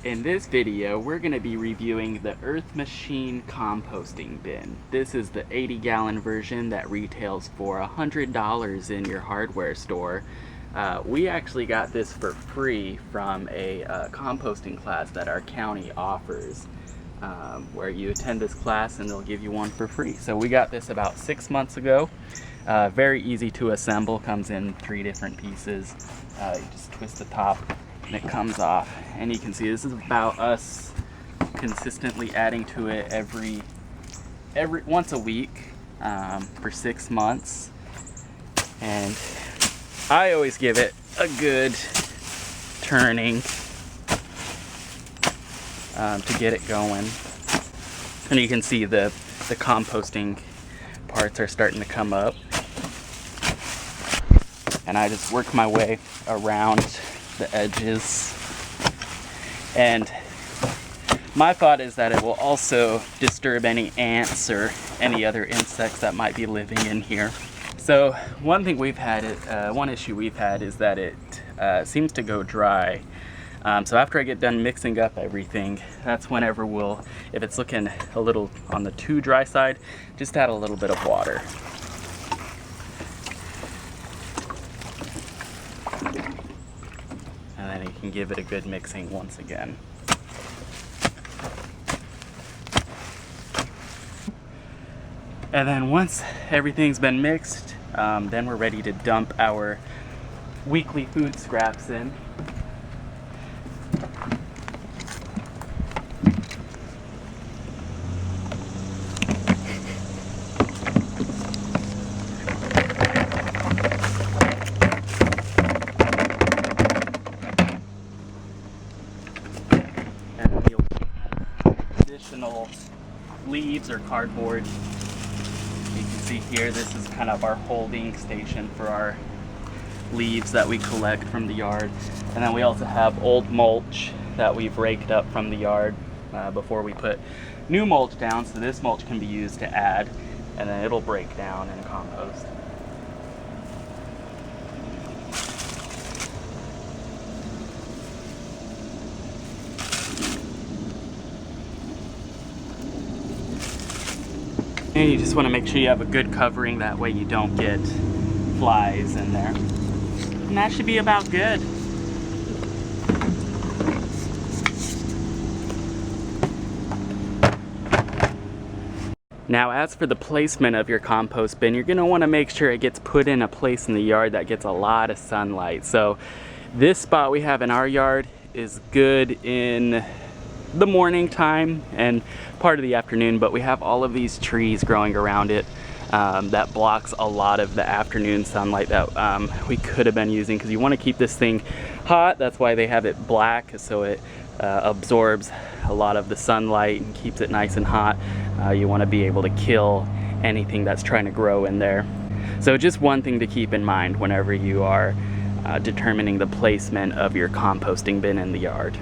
In this video, we're going to be reviewing the Earth Machine composting bin. This is the 80-gallon version that retails for $100 in your hardware store. We actually got this for free from a composting class that our county offers, where you attend this class and they'll give you one for free. So we got this about 6 months ago. Very easy to assemble, comes in 3 different pieces. You just twist the top and it comes off, and you can see this is about us consistently adding to it every once a week for 6 months, and I always give it a good turning to get it going. And you can see the composting parts are starting to come up, and I just work my way around the edges. And my thought is that it will also disturb any ants or any other insects that might be living in here. So one issue we've had is that it seems to go dry. So after I get done mixing up everything, that's whenever if it's looking a little on the too dry side, just add a little bit of water. And then you can give it a good mixing once again. And then once everything's been mixed, then we're ready to dump our weekly food scraps in. And you'll additional leaves or cardboard. You can see here, this is kind of our holding station for our leaves that we collect from the yard. And then we also have old mulch that we've raked up from the yard before we put new mulch down. So this mulch can be used to add, and then it'll break down and compost. And you just want to make sure you have a good covering, that way you don't get flies in there. And that should be about good. Now, as for the placement of your compost bin, you're going to want to make sure it gets put in a place in the yard that gets a lot of sunlight. So this spot we have in our yard is good in the morning time and part of the afternoon, but we have all of these trees growing around it that blocks a lot of the afternoon sunlight that we could have been using, because you want to keep this thing hot. That's why they have it black, so it absorbs a lot of the sunlight and keeps it nice and hot. You want to be able to kill anything that's trying to grow in there. So just one thing to keep in mind whenever you are determining the placement of your composting bin in the yard.